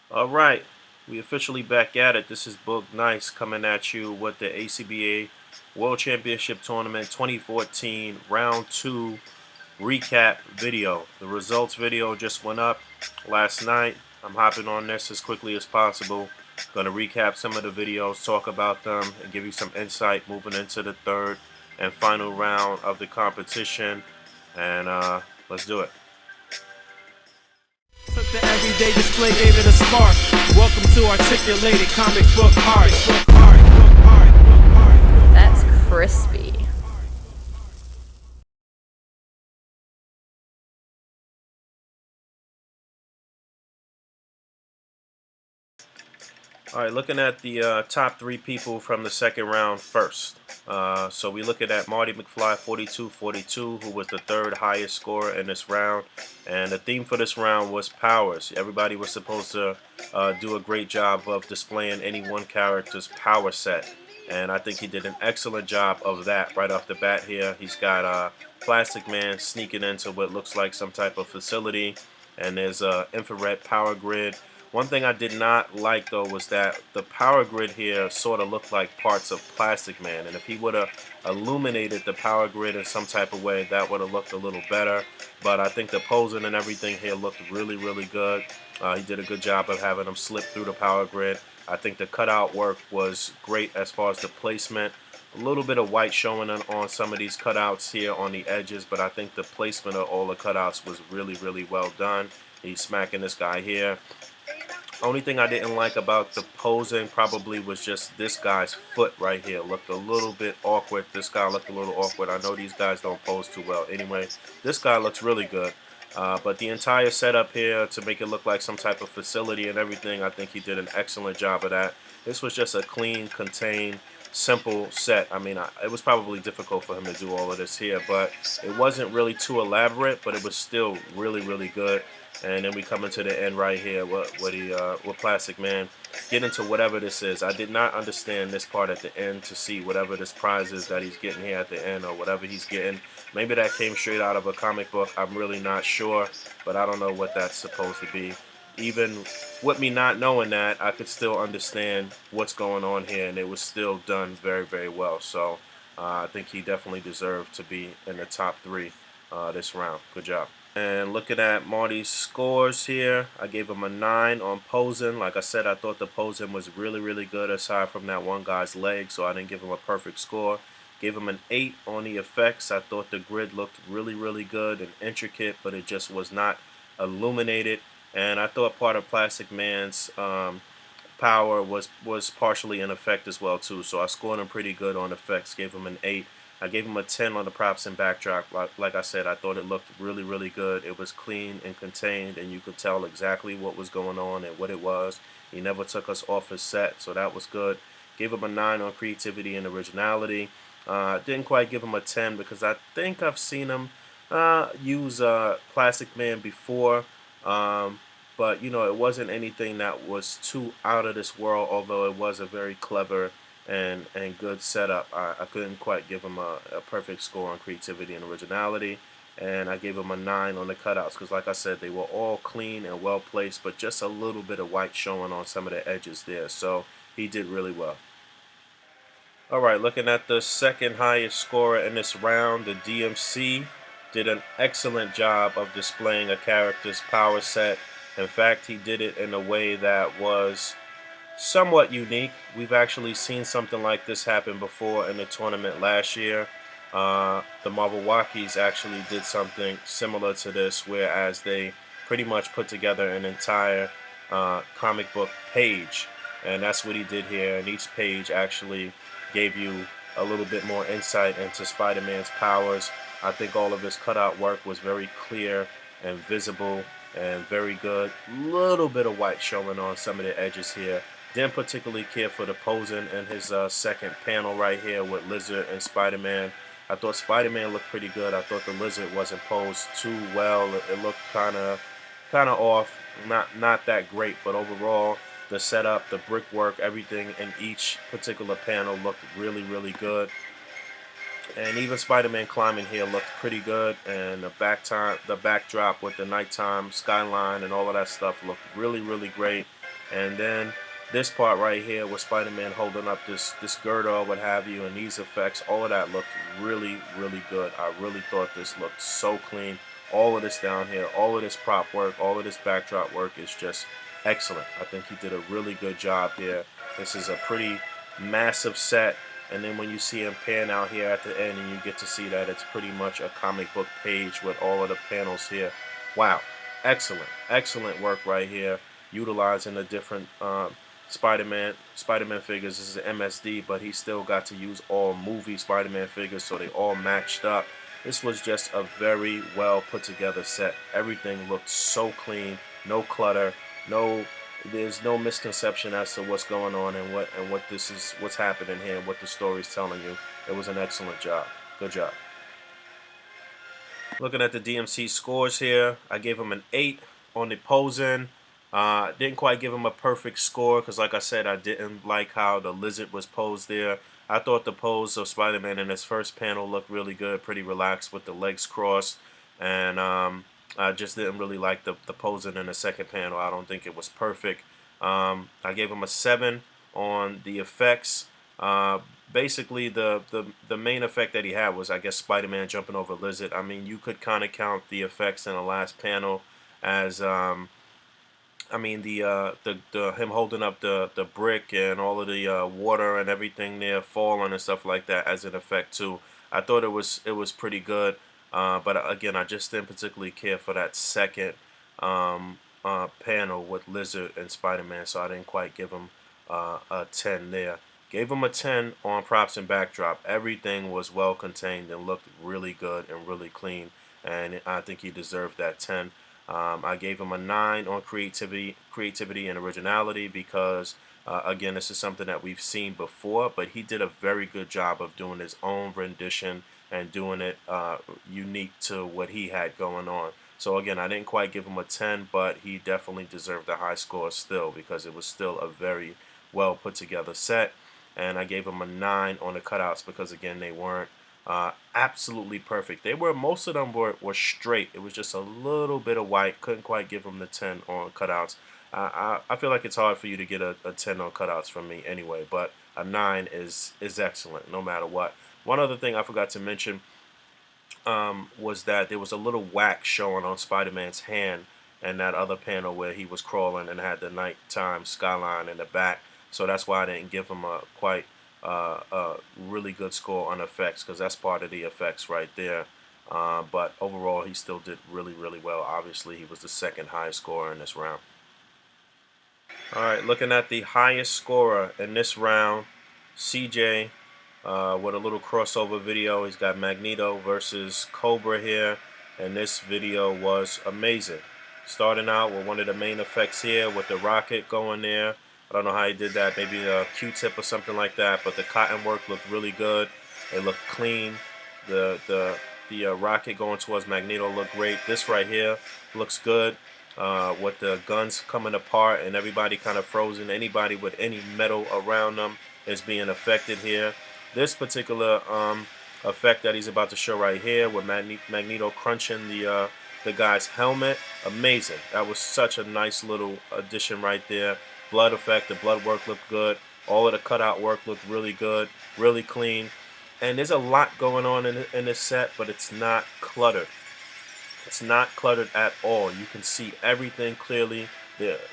All right, we officially back at it. This is Book Nice coming at you with the ACBA World Championship Tournament 2014 Round 2 recap video. The results video just went up last night. I'm hopping on this as quickly as possible. Going to recap some of the videos, talk about them, and give you some insight moving into the third and final round of the competition. And let's do it. Took the everyday display, gave it a spark. Welcome to articulated comic book art. That's crispy. All right, looking at the top three people from the second round first. So we looking at Marty McFly 42-42, who was the third highest scorer in this round. And the theme for this round was powers. Everybody was supposed to do a great job of displaying any one character's power set. And I think he did an excellent job of that right off the bat here. He's got Plastic Man sneaking into what looks like some type of facility. And there's an infrared power grid. One thing I did not like though was that the power grid here sort of looked like parts of Plastic Man, and if he would have illuminated the power grid in some type of way, that would have looked a little better. But I think the posing and everything here looked really, really good. He did a good job of having him slip through the power grid. I think the cutout work was great as far as the placement. A little bit of white showing on some of these cutouts here on the edges, but I think the placement of all the cutouts was really, really well done. He's smacking this guy here. Only thing I didn't like about the posing probably was just this guy's foot right here. Looked a little bit awkward. This guy looked a little awkward. I know these guys don't pose too well. Anyway, this guy looks really good. But the entire setup here to make it look like some type of facility and everything, I think he did an excellent job of that. This was just a clean, contained, simple set. I mean, it was probably difficult for him to do all of this here, but it wasn't really too elaborate, but it was still really, really good. And then we come into the end right here with Plastic Man get into whatever this is. I did not understand this part at the end to see whatever this prize is that he's getting here at the end or whatever he's getting. Maybe that came straight out of a comic book. I'm really not sure, but I don't know what that's supposed to be. Even with me not knowing that, I could still understand what's going on here, and it was still done very, very well. So I think he definitely deserved to be in the top three this round. Good job. And looking at Marty's scores here, I gave him a 9 on posing. Like I said, I thought the posing was really, really good aside from that one guy's leg, so I didn't give him a perfect score. Gave him an 8 on the effects. I thought the grid looked really, really good and intricate, but it just was not illuminated. And I thought part of Plastic Man's power was partially in effect as well too. So I scored him pretty good on effects. Gave him an 8. I gave him a 10 on the props and backdrop. Like I said, I thought it looked really, really good. It was clean and contained, and you could tell exactly what was going on and what it was. He never took us off his set, so that was good. Gave him a 9 on creativity and originality. Didn't quite give him a 10 because I think I've seen him use Plastic Man before. But, you know, it wasn't anything that was too out of this world, although it was a very clever and good setup. I couldn't quite give him a perfect score on creativity and originality, and I gave him a 9 on the cutouts because, like I said, they were all clean and well placed, but just a little bit of white showing on some of the edges there. So he did really well. All right, looking at the second highest scorer in this round, the DMC did an excellent job of displaying a character's power set. In fact, he did it in a way that was somewhat unique. We've actually seen something like this happen before in the tournament last year. The Marvel Walkies actually did something similar to this, whereas they pretty much put together an entire comic book page, and that's what he did here. And each page actually gave you a little bit more insight into Spider-Man's powers. I think all of his cutout work was very clear and visible and very good. Little bit of white showing on some of the edges here. Didn't particularly care for the posing in his second panel right here with Lizard and Spider-Man. I thought Spider-Man looked pretty good. I thought the Lizard wasn't posed too well. It looked kind of off, not that great. But overall, the setup, the brickwork, everything in each particular panel looked really, really good. And even Spider-Man climbing here looked pretty good, and the backdrop with the nighttime skyline and all of that stuff looked really, really great. And then this part right here with Spider-Man holding up this girder or what have you, and these effects, all of that looked really, really good. I really thought this looked so clean. All of this down here, all of this prop work, all of this backdrop work is just excellent. I think he did a really good job here. This is a pretty massive set, and then when you see him pan out here at the end and you get to see that it's pretty much a comic book page with all of the panels here. Wow, excellent work right here, utilizing the different Spider-Man figures. This is an MSD, but he still got to use all movie Spider-Man figures, so they all matched up. This was just a very well put together set. Everything looked so clean, no clutter, there's no misconception as to what's going on and what's happening here and what the story's telling you. It was an excellent job. Good job. Looking at the DMC scores here, I gave him an 8 on the posing. Didn't quite give him a perfect score because, like I said, I didn't like how the lizard was posed there. I thought the pose of Spider-Man in his first panel looked really good, pretty relaxed with the legs crossed, and I just didn't really like the posing in the second panel. I don't think it was perfect. I gave him a 7 on the effects. Basically, the main effect that he had was, I guess, Spider-Man jumping over Lizard. I mean, you could kind of count the effects in the last panel as I mean the him holding up the brick and all of the water and everything there falling and stuff like that as an effect too. I thought it was pretty good, but again, I just didn't particularly care for that second panel with Lizard and Spider-Man, so I didn't quite give him a 10 there. Gave him a 10 on props and backdrop. Everything was well contained and looked really good and really clean, and I think he deserved that 10. I gave him a 9 on creativity and originality because, again, this is something that we've seen before, but he did a very good job of doing his own rendition and doing it unique to what he had going on. So, again, I didn't quite give him a 10, but he definitely deserved a high score still because it was still a very well put together set. And I gave him a 9 on the cutouts because, again, they weren't absolutely perfect. Most of them were straight. It was just a little bit of white. Couldn't quite give them the 10 on cutouts. I feel like it's hard for you to get a 10 on cutouts from me anyway, but a 9 is excellent no matter what. One other thing I forgot to mention was that there was a little wax showing on Spider-Man's hand and that other panel where he was crawling and had the nighttime skyline in the back. So that's why I didn't give him a really good score on effects because that's part of the effects right there. But overall, he still did really, really well. Obviously, he was the second highest scorer in this round. All right, looking at the highest scorer in this round, CJ with a little crossover video. He's got Magneto versus Cobra here, and this video was amazing. Starting out with one of the main effects here with the rocket going there. I don't know how he did that, maybe a Q-tip or something like that, but the cotton work looked really good. It looked clean. The rocket going towards Magneto looked great. This right here looks good with the guns coming apart and everybody kind of frozen. Anybody with any metal around them is being affected here. This particular effect that he's about to show right here with Magneto crunching the guy's helmet, amazing. That was such a nice little addition right there. Blood effect, the blood work looked good. All of the cutout work looked really good, really clean. And there's a lot going on in this set, but it's not cluttered. It's not cluttered at all. You can see everything clearly.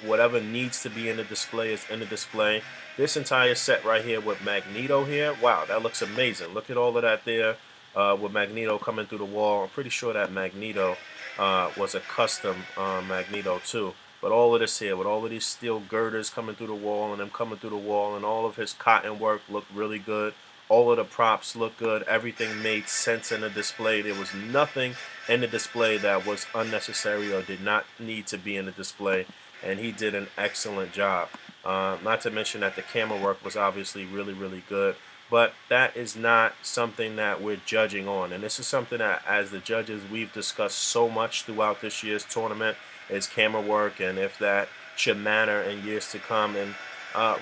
Whatever needs to be in the display is in the display. This entire set right here with Magneto here, wow, that looks amazing. Look at all of that there with Magneto coming through the wall. I'm pretty sure that Magneto was a custom Magneto too. But all of this here, with all of these steel girders coming through the wall and them coming through the wall and all of his cotton work looked really good. All of the props looked good. Everything made sense in the display. There was nothing in the display that was unnecessary or did not need to be in the display. And he did an excellent job. Not to mention that the camera work was obviously really, really good. But that is not something that we're judging on. And this is something that, as the judges, we've discussed so much throughout this year's tournament, is camera work and if that should matter in years to come. And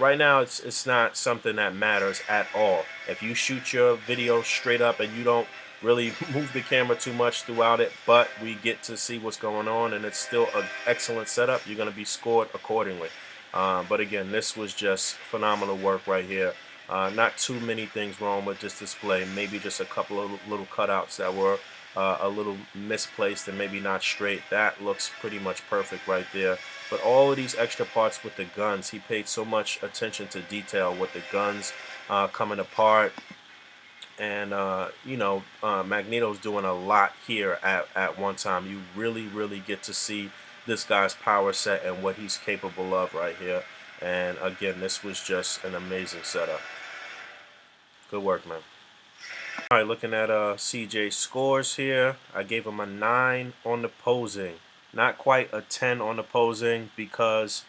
right now, it's not something that matters at all. If you shoot your video straight up and you don't really move the camera too much throughout it, but we get to see what's going on and it's still an excellent setup, you're going to be scored accordingly. But again, this was just phenomenal work right here. Not too many things wrong with this display. Maybe just a couple of little cutouts that were a little misplaced and maybe not straight. That looks pretty much perfect right there. But all of these extra parts with the guns, he paid so much attention to detail with the guns coming apart. And Magneto's doing a lot here at one time. You really get to see this guy's power set and what he's capable of right here. And again, this was just an amazing setup. Good work, man. All right, looking at CJ's scores here, I gave him a 9 on the posing. Not quite a 10 on the posing because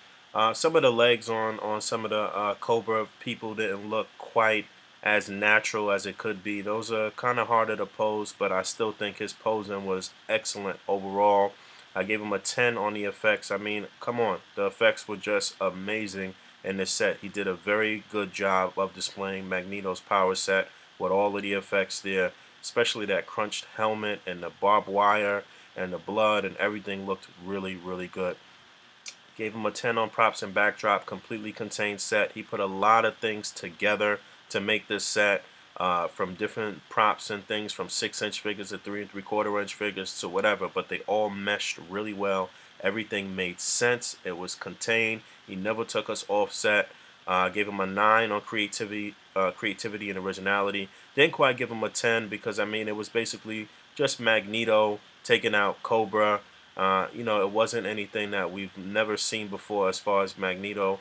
some of the legs on some of the Cobra people didn't look quite as natural as it could be. Those are kind of harder to pose, but I still think his posing was excellent overall. I gave him a 10 on the effects. I mean, come on, the effects were just amazing in this set. He did a very good job of displaying Magneto's power set with all of the effects there, especially that crunched helmet and the barbed wire and the blood, and everything looked really good. Gave him a 10 on props and backdrop. Completely contained set. He put a lot of things together to make this set, from different props and things, from 6-inch figures to 3 3/4-inch figures to whatever, but they all meshed really well. Everything made sense. It was contained. He never took us offset. Gave him a 9 on creativity and originality. Didn't quite give him a 10 because, I mean, it was basically just Magneto taking out Cobra. It wasn't anything that we've never seen before as far as Magneto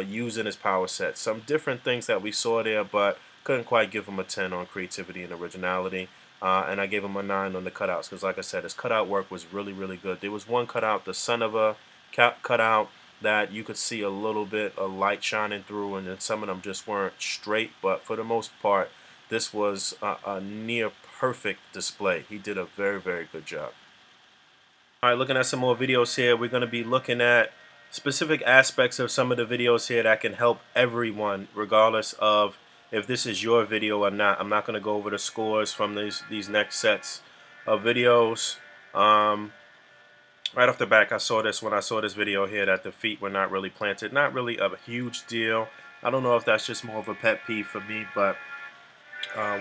using his power set. Some different things that we saw there, but couldn't quite give him a 10 on creativity and originality. And I gave him a 9 on the cutouts because, like I said, his cutout work was really good. There was one cutout, the son of a cutout, that you could see a little bit of light shining through, and then some of them just weren't straight. But for the most part, this was a near perfect display. He did a very good job. All right, looking at some more videos here, we're going to be looking at specific aspects of some of the videos here that can help everyone, regardless of if this is your video or not. I'm not going to go over the scores from these next sets of videos. Right off the back, I saw this when I saw this video here, that the feet were not really planted. Not really a huge deal. I don't know if that's just more of a pet peeve for me, but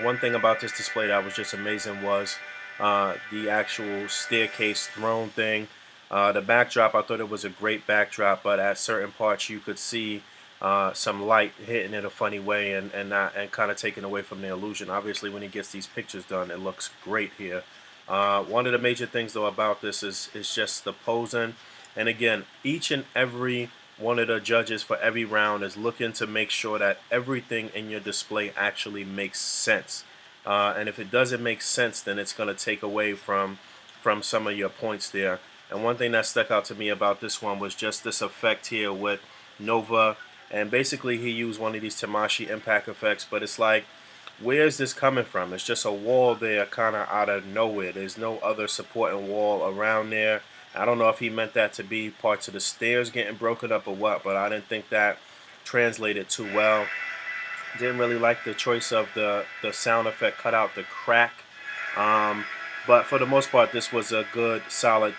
one thing about this display that was just amazing was the actual staircase throne thing. The backdrop, I thought it was a great backdrop, but at certain parts you could see some light hitting it a funny way and kind of taking away from the illusion. Obviously, when he gets these pictures done, it looks great here. One of the major things though about this is just the posing, and again, each and every one of the judges for every round is looking to make sure that everything in your display actually makes sense. And if it doesn't make sense, then it's going to take away from some of your points there. And one thing that stuck out to me about this one was just this effect here with Nova. And basically he used one of these Tamashi impact effects, but it's like, where is this coming from? It's just a wall there kind of out of nowhere. There's no other supporting wall around there. I don't know if he meant that to be parts of the stairs getting broken up or what, but I didn't think that translated too well. Didn't really like the choice of the sound effect cut out the crack. But for the most part, this was a good, solid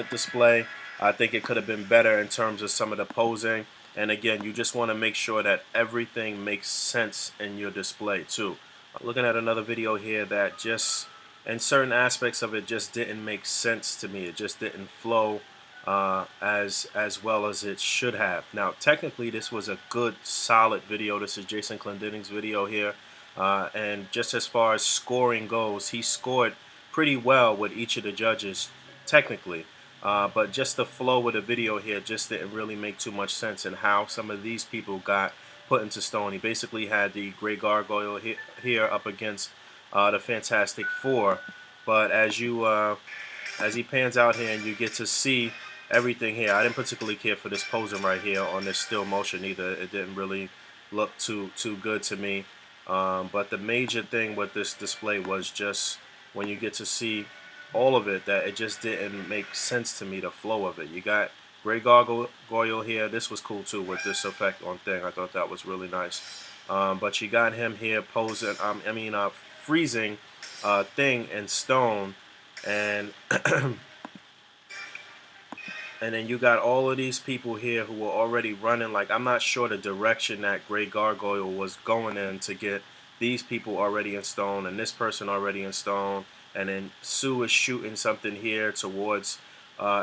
display. I think it could have been better in terms of some of the posing. And again, you just want to make sure that everything makes sense in your display too. Looking at another video here that just, in certain aspects of it, just didn't make sense to me. It just didn't flow as well as it should have. Now, technically, this was a good, solid video. This is Jason Clendening's video here. And just as far as scoring goes, he scored pretty well with each of the judges, technically. But just the flow of the video here just didn't really make too much sense in how some of these people got put into stone. He basically had the Grey Gargoyle here up against the Fantastic Four. But as he pans out here and you get to see everything here, I didn't particularly care for this posing right here on this still motion either. It didn't really look too good to me. But the major thing with this display was just when you get to see all of it, that it just didn't make sense to me, the flow of it. You got Grey Gargoyle here. This was cool too with this effect on thing. I thought that was really nice. But you got him here posing, freezing Thing in stone, and And then you got all of these people here who were already running. Like, I'm not sure the direction that Gray Gargoyle was going in to get these people already in stone and this person already in stone. And then Sue is shooting something here towards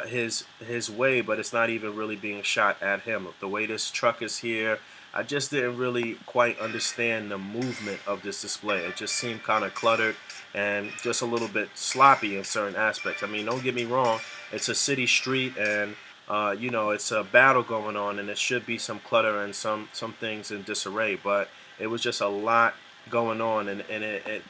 his way, but it's not even really being shot at him. The way this truck is here, I just didn't really quite understand the movement of this display. It just seemed kind of cluttered and just a little bit sloppy in certain aspects. I mean, don't get me wrong, it's a city street, and you know, it's a battle going on, and there should be some clutter and some things in disarray. But it was just a lot going on, and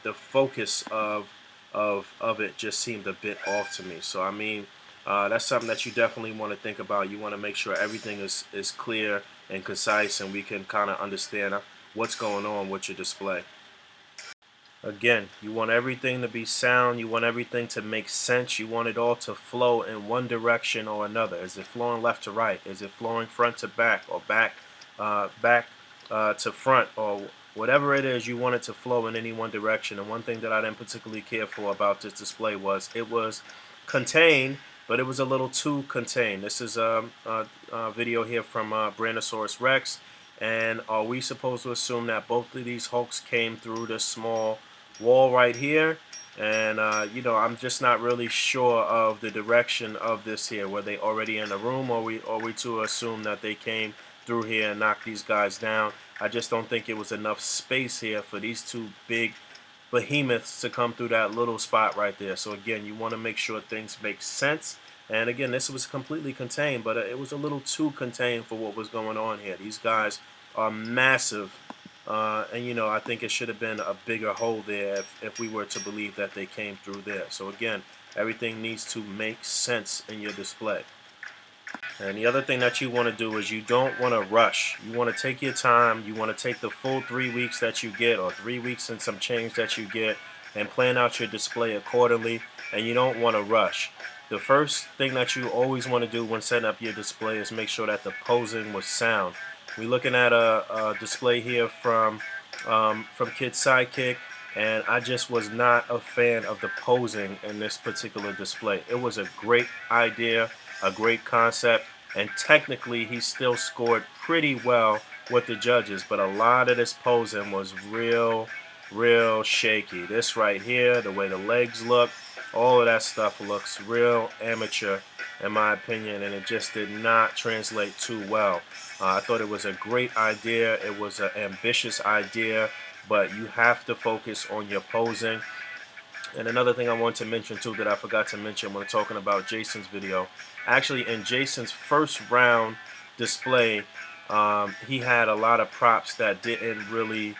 the focus of it just seemed a bit off to me. So I mean, that's something that you definitely want to think about. You want to make sure everything is clear and concise, and we can kind of understand what's going on with your display. Again, you want everything to be sound. You want everything to make sense. You want it all to flow in one direction or another. Is it flowing left to right? Is it flowing front to back, or back to front, or whatever it is? You want it to flow in any one direction. And one thing that I didn't particularly care for about this display was it was contained, but it was a little too contained. This is a video here from Brandosaurus Rex. And are we supposed to assume that both of these Hulks came through this small wall right here? And you know, I'm just not really sure of the direction of this here. Were they already in the room, or are we to assume that they came through here and knocked these guys down? I just don't think it was enough space here for these two big behemoths to come through that little spot right there. So again, you want to make sure things make sense. And again, this was completely contained, but it was a little too contained for what was going on here. These guys are massive, and you know, I think it should have been a bigger hole there if we were to believe that they came through there. So again, everything needs to make sense in your display. And the other thing that you want to do is you don't want to rush. You want to take your time. You want to take the full 3 weeks that you get, or 3 weeks and some change that you get, and plan out your display accordingly. And you don't want to rush. The first thing that you always want to do when setting up your display is make sure that the posing was sound. We're looking at a display here from Kid's Sidekick, and I just was not a fan of the posing in this particular display. It was a great idea, a great concept, and technically he still scored pretty well with the judges, but a lot of this posing was real shaky. This right here, the way the legs look, all of that stuff looks real amateur in my opinion, and it just did not translate too well. I thought it was a great idea. It was an ambitious idea, but you have to focus on your posing. And another thing I want to mention too that I forgot to mention when talking about Jason's video, actually in Jason's first round display, he had a lot of props that didn't really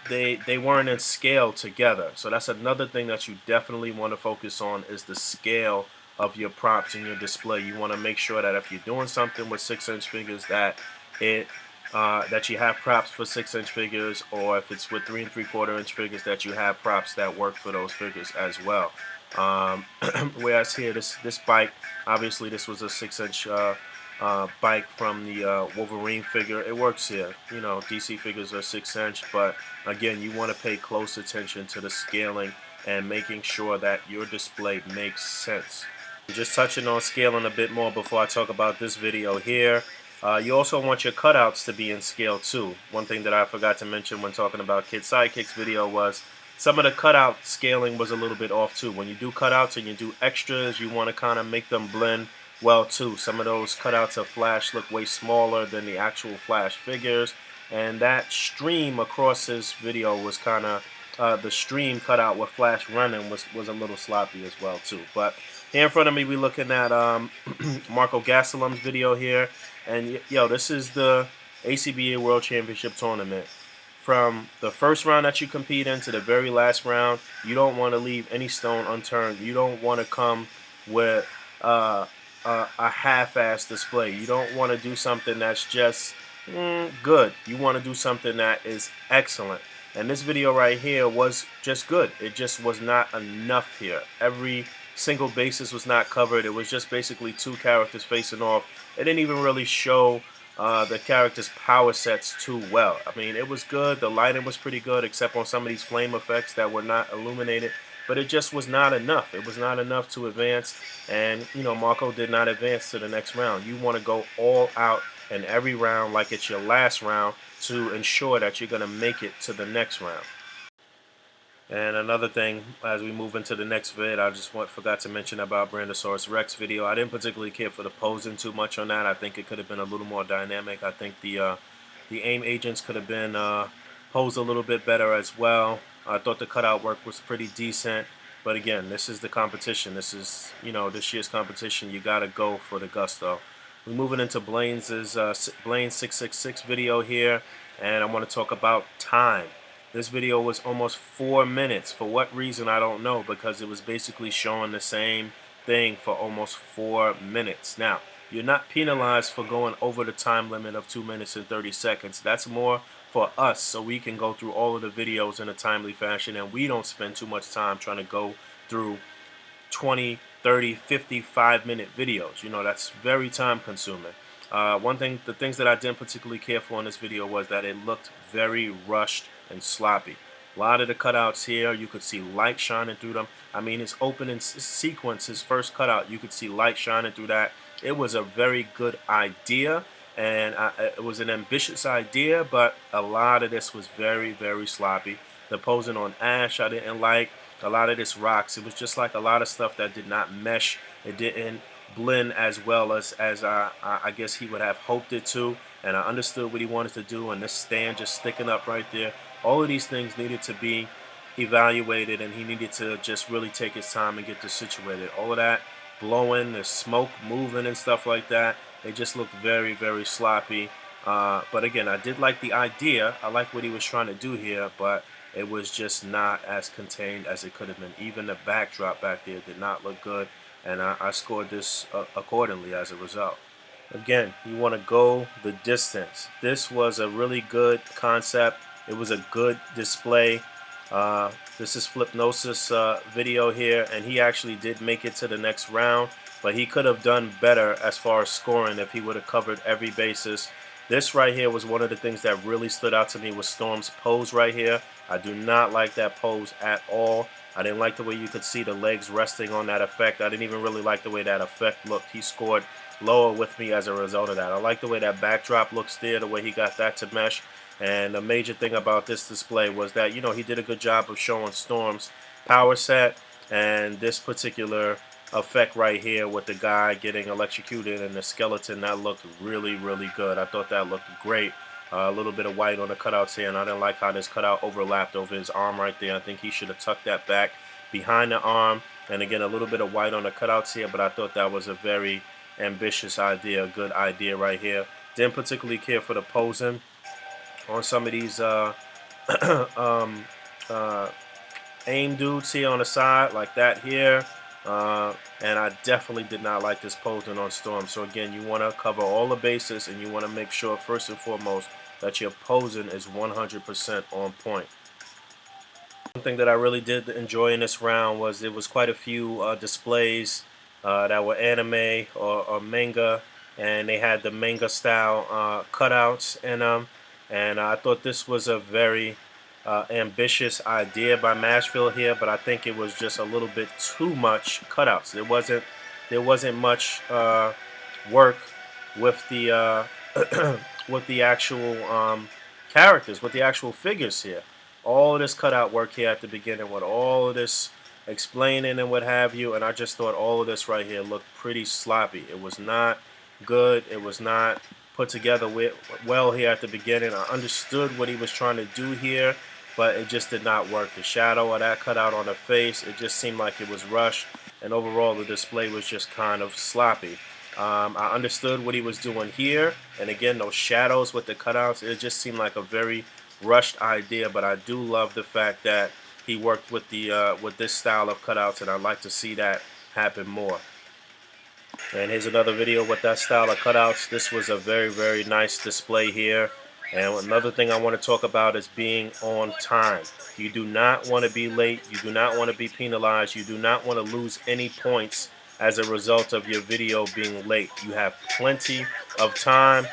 they weren't in scale together. So that's another thing that you definitely want to focus on, is the scale of your props in your display. You want to make sure that if you're doing something with 6-inch figures, that that you have props for 6-inch figures, or if it's with 3 3/4-inch figures, that you have props that work for those figures as well. Whereas here, this bike, obviously this was a 6-inch bike from the Wolverine figure. It works here. You know, DC figures are 6-inch, but again, you want to pay close attention to the scaling and making sure that your display makes sense. Just touching on scaling a bit more before I talk about this video here. You also want your cutouts to be in scale too. One thing that I forgot to mention when talking about Kid Sidekick's video was some of the cutout scaling was a little bit off too. When you do cutouts and you do extras, you want to kind of make them blend well too. Some of those cutouts of Flash look way smaller than the actual Flash figures, and that stream across this video was kind of the stream cutout with Flash running was a little sloppy as well too. But here in front of me, we're looking at Marco Gastelum's video here, and yo, this is the ACBA World Championship Tournament. From the first round that you compete in to the very last round, you don't want to leave any stone unturned. You don't want to come with a half-ass display. You don't want to do something that's just good. You want to do something that is excellent. And this video right here was just good. It just was not enough here. Every single basis was not covered. It was just basically two characters facing off. It didn't even really show the characters' power sets too well. I mean, it was good. The lighting was pretty good, except on some of these flame effects that were not illuminated but it just was not enough. It was not enough to advance, and Marco did not advance to the next round. You want to go all out in every round like it's your last round to ensure that you're going to make it to the next round. And another thing, as we move into the next vid, I just forgot to mention about Brandosaurus Rex video. I didn't particularly care for the posing too much on that. I think it could have been a little more dynamic. I think the aim agents could have been posed a little bit better as well. I thought the cutout work was pretty decent. But again, this is the competition. This is, this year's competition. You got to go for the gusto. We're moving into Blaine's 666 video here, and I want to talk about time. This video was almost 4 minutes. For what reason, I don't know, because it was basically showing the same thing for almost 4 minutes. Now, you're not penalized for going over the time limit of 2 minutes and 30 seconds. That's more for us, so we can go through all of the videos in a timely fashion, and we don't spend too much time trying to go through 20, 30, 55-minute videos. That's very time consuming. The things that I didn't particularly care for in this video was that it looked very rushed and sloppy. A lot of the cutouts here, you could see light shining through them. I mean, his opening sequence, his first cutout, you could see light shining through that. It was a very good idea, and it was an ambitious idea, but a lot of this was very, very sloppy. The posing on Ash, I didn't like. A lot of this rocks, it was just like a lot of stuff that did not mesh. It didn't blend as well as I guess he would have hoped it to, and I understood what he wanted to do, and this stand just sticking up right there. All of these things needed to be evaluated, and he needed to just really take his time and get this situated. All of that blowing, the smoke moving and stuff like that, it just looked very, very sloppy. But again, I did like the idea. I like what he was trying to do here, but it was just not as contained as it could have been. Even the backdrop back there did not look good, and I scored this accordingly as a result. Again, you want to go the distance. This was a really good concept. It was a good display. This is Flipnosis video here, and he actually did make it to the next round, but he could have done better as far as scoring if he would have covered every basis. This right here was one of the things that really stood out to me, was Storm's pose right here. I do not like that pose at all. I didn't like the way you could see the legs resting on that effect. I didn't even really like the way that effect looked. He scored lower with me as a result of that. I like the way that backdrop looks there, the way he got that to mesh. And the major thing about this display was that, he did a good job of showing Storm's power set, and this particular effect right here with the guy getting electrocuted and the skeleton, that looked really, really good. I thought that looked great. A little bit of white on the cutouts here, and I didn't like how this cutout overlapped over his arm right there. I think he should have tucked that back behind the arm. And again, a little bit of white on the cutouts here, but I thought that was a very ambitious idea, a good idea right here. Didn't particularly care for the posing on some of these aim dudes here on the side, like that here. And I definitely did not like this posing on Storm. So again, you want to cover all the bases, and you want to make sure first and foremost that your posing is 100% on point. One thing that I really did enjoy in this round was there was quite a few displays that were anime or manga, and they had the manga style cutouts in them, and I thought this was a very ambitious idea by Mashville here, but I think it was just a little bit too much cutouts. There wasn't much work with the with the actual characters, with the actual figures here. All of this cutout work here at the beginning, with all of this explaining and what have you, and I just thought all of this right here looked pretty sloppy. It was not good. It was not put together well here at the beginning. I understood what he was trying to do here, but it just did not work. The shadow of that cutout on the face, it just seemed like it was rushed, and overall the display was just kind of sloppy. I understood what he was doing here, and again, those shadows with the cutouts, it just seemed like a very rushed idea, but I do love the fact that he worked with this style of cutouts, and I'd like to see that happen more. And here's another video with that style of cutouts. This was a very, very nice display here. And another thing I want to talk about is being on time. You do not want to be late. You do not want to be penalized. You do not want to lose any points as a result of your video being late. You have plenty of time.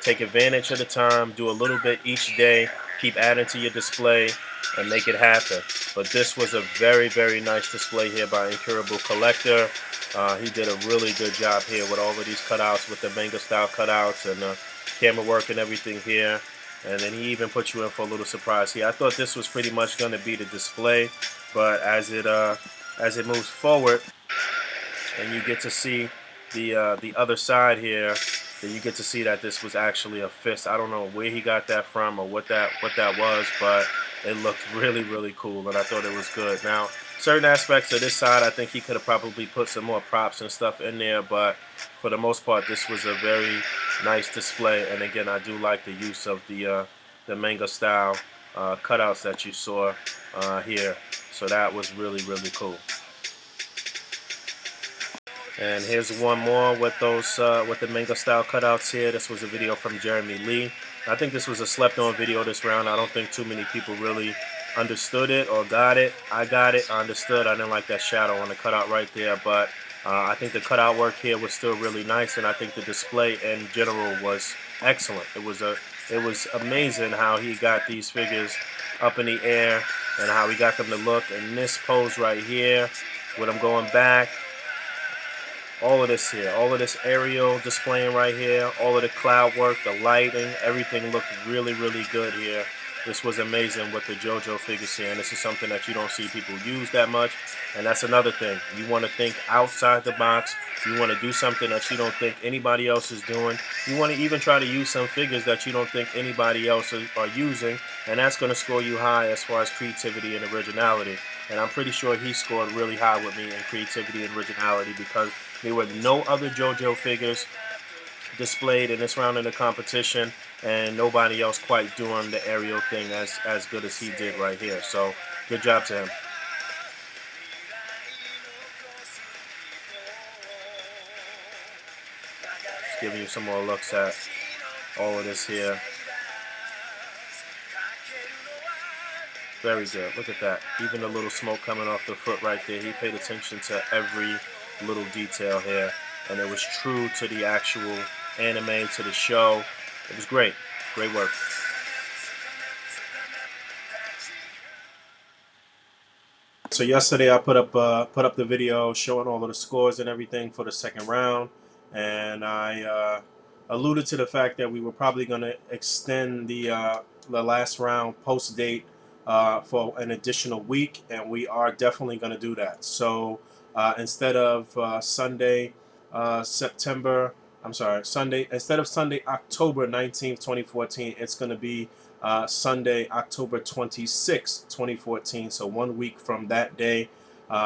Take advantage of the time. Do a little bit each day. Keep adding to your display. and make it happen. But this was a very, very nice display here by Incurable Collector. He did a really good job here with all of these cutouts, with the manga style cutouts and the camera work and everything here. And then he even put you in for a little surprise here. I thought this was pretty much going to be the display, but as it moves forward and you get to see the other side here, then you get to see that this was actually a fist. I don't know where he got that from or what that was, but it looked really, really cool, and I thought it was good. Now, certain aspects of this side, I think he could have probably put some more props and stuff in there, but for the most part, this was a very nice display. And again, I do like the use of the manga style cutouts that you saw here. So that was really, really cool. And here's one more with those with the manga style cutouts here. This was a video from Jeremy Lee. I think this was a slept-on video this round. I don't think too many people really understood it or got it. I got it. I understood. I didn't like that shadow on the cutout right there, but I think the cutout work here was still really nice, and I think the display in general was excellent. It was amazing how he got these figures up in the air and how he got them to look. And this pose right here, with them going back. All of this here, all of this aerial displaying right here, all of the cloud work, the lighting, everything looked really, really good here. This was amazing with the JoJo figures here, and this is something that you don't see people use that much. And that's another thing. You want to think outside the box. You want to do something that you don't think anybody else is doing. You want to even try to use some figures that you don't think anybody else are using, and that's going to score you high as far as creativity and originality. And I'm pretty sure he scored really high with me in creativity and originality, because there were no other JoJo figures displayed in this round of the competition, and nobody else quite doing the aerial thing as good as he did right here. So good job to him. Just giving you some more looks at all of this here. Very good. Look at that. Even the little smoke coming off the foot right there. He paid attention to every little detail here, and it was true to the actual anime, to the show. It was great. Great work. So yesterday I put up the video showing all of the scores and everything for the second round, and I alluded to the fact that we were probably going to extend the last round post date for an additional week, and we are definitely going to do that. So instead of Sunday, October 19th, 2014, it's going to be Sunday, October 26th, 2014. So 1 week from that day,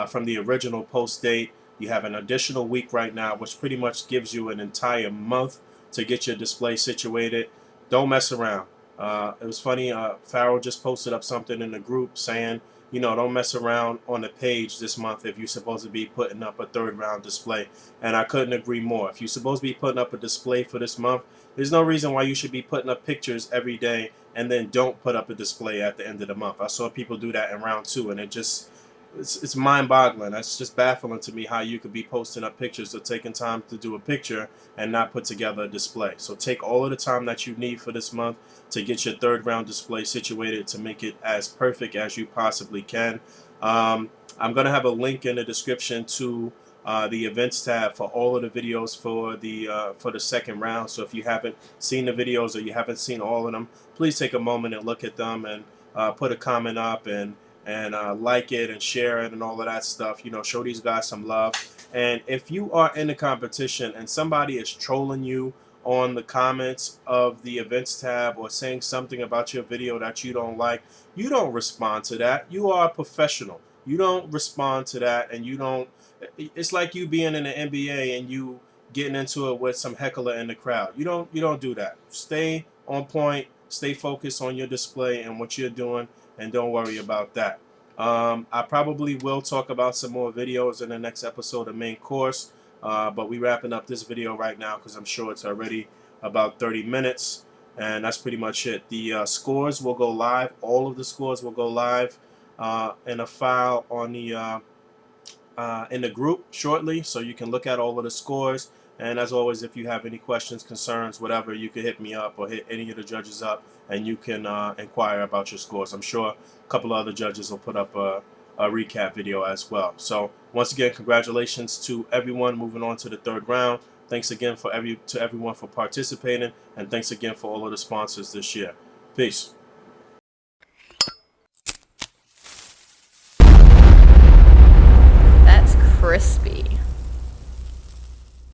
from the original post date. You have an additional week right now, which pretty much gives you an entire month to get your display situated. Don't mess around. It was funny, Farrell just posted up something in the group saying, you know, don't mess around on the page this month if you're supposed to be putting up a third round display. And I couldn't agree more. If you're supposed to be putting up a display for this month, there's no reason why you should be putting up pictures every day and then don't put up a display at the end of the month. I saw people do that in round 2, and it's mind-boggling. That's just baffling to me, how you could be posting up pictures or taking time to do a picture and not put together a display. So take all of the time that you need for this month to get your third round display situated, to make it as perfect as you possibly can. I'm going to have a link in the description to the events tab for all of the videos for the second round. So if you haven't seen the videos or you haven't seen all of them, please take a moment and look at them, and put a comment up and like it and share it and all of that stuff. You know, show these guys some love. And if you are in the competition and somebody is trolling you on the comments of the events tab or saying something about your video that you don't like, you don't respond to that. You are a professional. You don't respond to that, and you don't. It's like you being in the NBA and you getting into it with some heckler in the crowd. You don't do that. Stay on point. Stay focused on your display and what you're doing, and don't worry about that. I probably will talk about some more videos in the next episode of Main Course, but we're wrapping up this video right now because I'm sure it's already about 30 minutes, and that's pretty much it. The scores will go live. All of the scores will go live in a file on the in the group shortly, so you can look at all of the scores And as always, if you have any questions, concerns, whatever, you can hit me up or hit any of the judges up, and you can inquire about your scores. I'm sure a couple of other judges will put up a recap video as well. So once again, congratulations to everyone moving on to the third round. Thanks again to everyone for participating, and thanks again for all of the sponsors this year. Peace.